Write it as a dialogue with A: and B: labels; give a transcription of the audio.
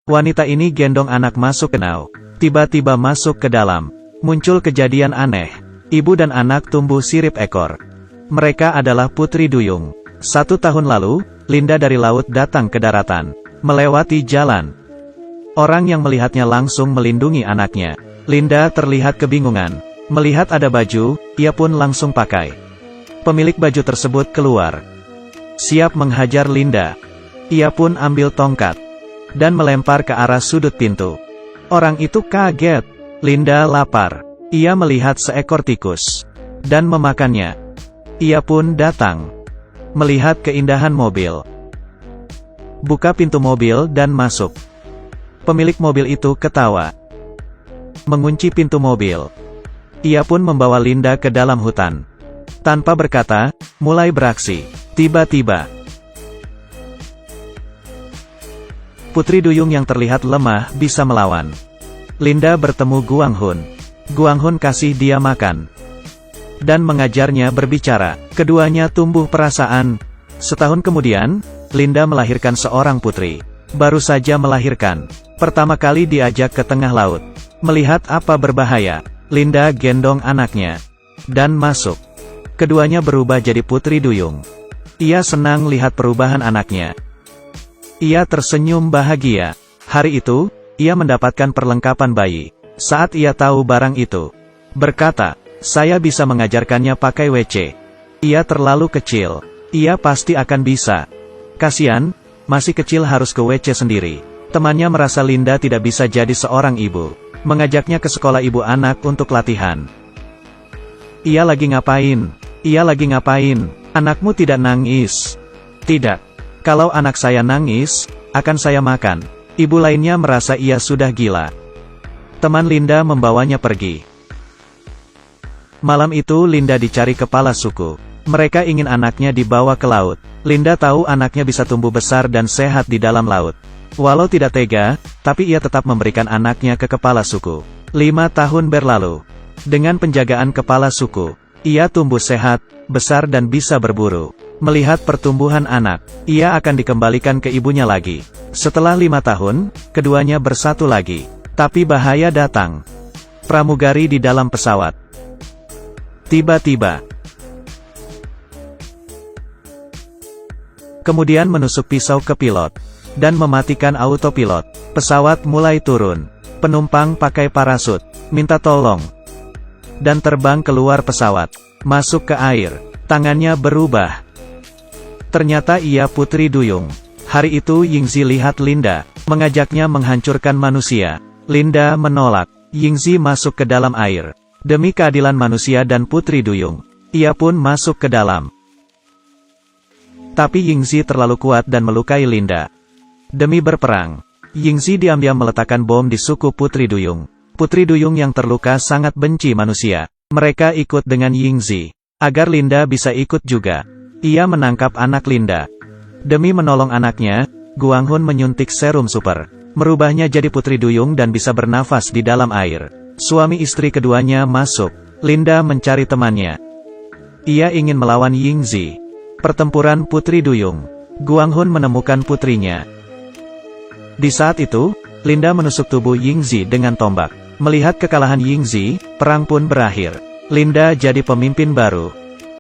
A: Wanita ini gendong anak masuk ke danau. Tiba-tiba masuk ke dalam. Muncul kejadian aneh. Ibu dan anak tumbuh sirip ekor. Mereka adalah Putri Duyung. 1 tahun lalu, Linda dari laut datang ke daratan. Melewati jalan. Orang yang melihatnya langsung melindungi anaknya. Linda terlihat kebingungan. Melihat ada baju, ia pun langsung pakai. Pemilik baju tersebut keluar. Siap menghajar Linda. Ia pun ambil tongkat. Dan melempar ke arah sudut pintu. Orang itu kaget. Linda lapar. Ia melihat seekor tikus. Dan memakannya. Ia pun datang. Melihat keindahan mobil. Buka pintu mobil dan masuk. Pemilik mobil itu ketawa. Mengunci pintu mobil. Ia pun membawa Linda ke dalam hutan. Tanpa berkata, mulai beraksi. Tiba-tiba, Putri Duyung yang terlihat lemah bisa melawan. Linda bertemu Guang Hun. Guang Hun kasih dia makan. Dan mengajarnya berbicara. Keduanya tumbuh perasaan. Setahun kemudian, Linda melahirkan seorang putri. Baru saja melahirkan. Pertama kali diajak ke tengah laut. Melihat apa berbahaya, Linda gendong anaknya. Dan masuk. Keduanya berubah jadi Putri Duyung. Ia senang lihat perubahan anaknya. Ia tersenyum bahagia. Hari itu, ia mendapatkan perlengkapan bayi. Saat ia tahu barang itu, berkata, saya bisa mengajarkannya pakai WC. Ia terlalu kecil. Ia pasti akan bisa. Kasian, masih kecil harus ke WC sendiri. Temannya merasa Linda tidak bisa jadi seorang ibu. Mengajaknya ke sekolah ibu anak untuk latihan. Ia lagi ngapain? Ia lagi ngapain? Anakmu tidak nangis. Tidak. Kalau anak saya nangis, akan saya makan. Ibu lainnya merasa ia sudah gila. Teman Linda membawanya pergi. Malam itu Linda dicari kepala suku. Mereka ingin anaknya dibawa ke laut. Linda tahu anaknya bisa tumbuh besar dan sehat di dalam laut. Walau tidak tega, tapi ia tetap memberikan anaknya ke kepala suku. 5 tahun berlalu. Dengan penjagaan kepala suku, ia tumbuh sehat, besar dan bisa berburu. Melihat pertumbuhan anak, ia akan dikembalikan ke ibunya lagi. Setelah 5 tahun, keduanya bersatu lagi. Tapi bahaya datang. Pramugari di dalam pesawat. Tiba-tiba, kemudian menusuk pisau ke pilot, dan mematikan autopilot. Pesawat mulai turun. Penumpang pakai parasut, minta tolong, dan terbang keluar pesawat. Masuk ke air. Tangannya berubah. Ternyata ia Putri Duyung. Hari itu Yingzi lihat Linda, mengajaknya menghancurkan manusia. Linda menolak. Yingzi masuk ke dalam air. Demi keadilan manusia dan Putri Duyung, ia pun masuk ke dalam. Tapi Yingzi terlalu kuat dan melukai Linda. Demi berperang, Yingzi diam-diam meletakkan bom di suku Putri Duyung. Putri Duyung yang terluka sangat benci manusia. Mereka ikut dengan Yingzi, agar Linda bisa ikut juga. Ia menangkap anak Linda. Demi menolong anaknya, Guang Hun menyuntik serum super. Merubahnya jadi Putri Duyung dan bisa bernafas di dalam air. Suami istri keduanya masuk. Linda mencari temannya. Ia ingin melawan Yingzi. Pertempuran Putri Duyung. Guang Hun menemukan putrinya. Di saat itu, Linda menusuk tubuh Yingzi dengan tombak. Melihat kekalahan Yingzi, perang pun berakhir. Linda jadi pemimpin baru.